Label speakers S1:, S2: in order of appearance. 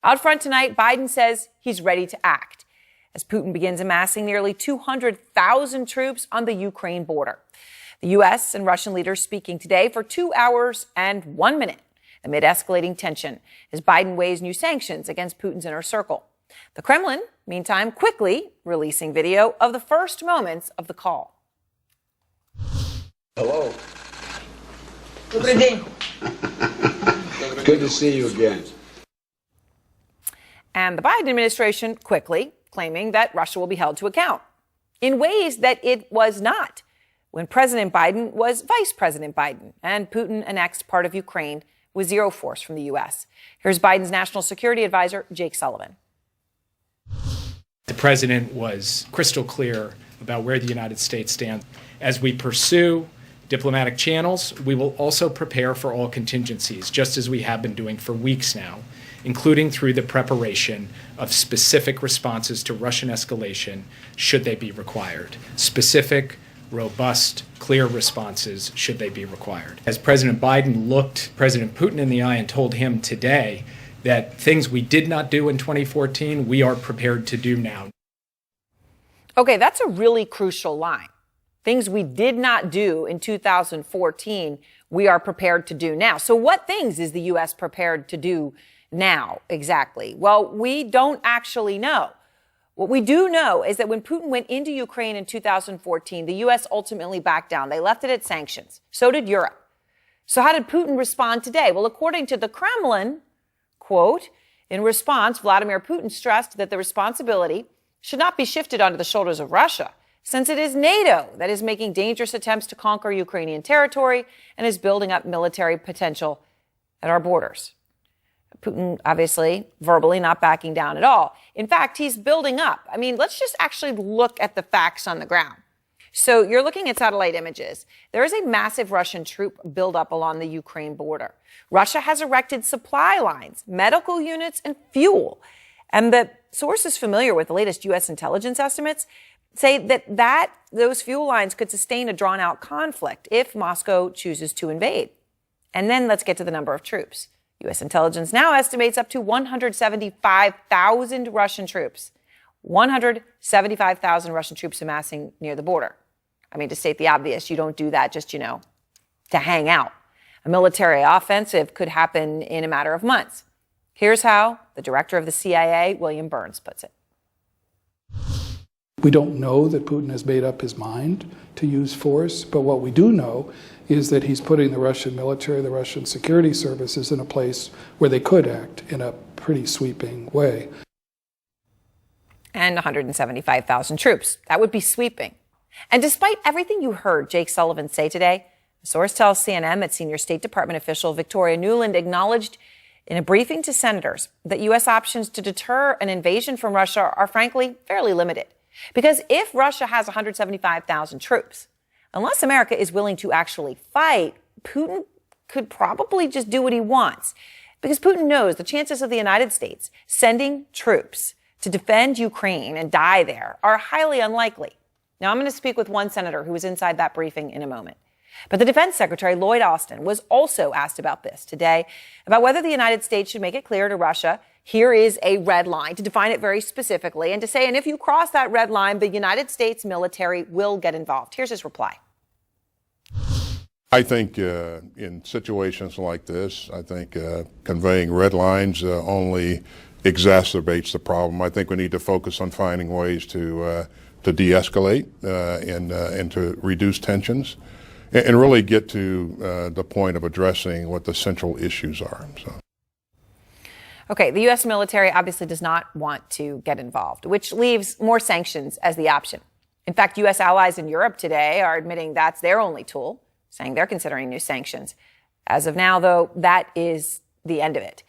S1: Out front tonight, Biden says he's ready to act as Putin begins amassing nearly 200,000 troops on the Ukraine border. The U.S. and Russian leaders speaking today for 2 hours and 1 minute amid escalating tension as Biden weighs new sanctions against Putin's inner circle. The Kremlin, meantime, quickly releasing video of the first moments of the call.
S2: Hello.
S3: Добрый день.
S2: Good to see you again.
S1: And the Biden administration quickly claiming that Russia will be held to account in ways that it was not when President Biden was Vice President Biden and Putin annexed part of Ukraine with zero force from the U.S. Here's Biden's national security advisor, Jake Sullivan.
S4: The president was crystal clear about where the United States stands. As we pursue diplomatic channels, we will also prepare for all contingencies, just as we have been doing for weeks now, including through the preparation of specific responses to Russian escalation should they be required. Specific, robust, clear responses should they be required. As President Biden looked President Putin in the eye and told him today that things we did not do in 2014, we are prepared to do now.
S1: Okay, that's a really crucial line. Things we did not do in 2014, we are prepared to do now. So what things is the U.S. prepared to do now exactly? Well, we don't actually know. What we do know is that when Putin went into Ukraine in 2014, the U.S. ultimately backed down. They left it at sanctions. So did Europe. So how did Putin respond today? Well, according to the Kremlin, quote, in response, Vladimir Putin stressed that the responsibility should not be shifted onto the shoulders of Russia, since it is NATO that is making dangerous attempts to conquer Ukrainian territory and is building up military potential at our borders. Putin, obviously, verbally not backing down at all. In fact, he's building up. I mean, let's just actually look at the facts on the ground. So you're looking at satellite images. There is a massive Russian troop buildup along the Ukraine border. Russia has erected supply lines, medical units, and fuel. And the sources familiar with the latest U.S. intelligence estimates say that those fuel lines could sustain a drawn-out conflict if Moscow chooses to invade. And then let's get to the number of troops. U.S. intelligence now estimates up to 175,000 Russian troops. 175,000 Russian troops amassing near the border. I mean, to state the obvious, you don't do that just, to hang out. A military offensive could happen in a matter of months. Here's how the director of the CIA, William Burns, puts it.
S5: We don't know that Putin has made up his mind to use force, but what we do know is that he's putting the Russian military, the Russian security services in a place where they could act in a pretty sweeping way.
S1: And 175,000 troops. That would be sweeping. And despite everything you heard Jake Sullivan say today, a source tells CNN that senior State Department official Victoria Nuland acknowledged in a briefing to senators that U.S. options to deter an invasion from Russia are frankly fairly limited. Because if Russia has 175,000 troops, unless America is willing to actually fight, Putin could probably just do what he wants. Because Putin knows the chances of the United States sending troops to defend Ukraine and die there are highly unlikely. Now, I'm going to speak with one senator who was inside that briefing in a moment. But the Defense Secretary, Lloyd Austin, was also asked about this today, about whether the United States should make it clear to Russia, here is a red line, to define it very specifically, and to say, and if you cross that red line, the United States military will get involved. Here's his reply.
S6: I think in situations like this, I think conveying red lines only exacerbates the problem. I think we need to focus on finding ways to de-escalate and to reduce tensions and really get to the point of addressing what the central issues are. So.
S1: Okay, the U.S. military obviously does not want to get involved, which leaves more sanctions as the option. In fact, U.S. allies in Europe today are admitting that's their only tool, saying they're considering new sanctions. As of now, though, that is the end of it.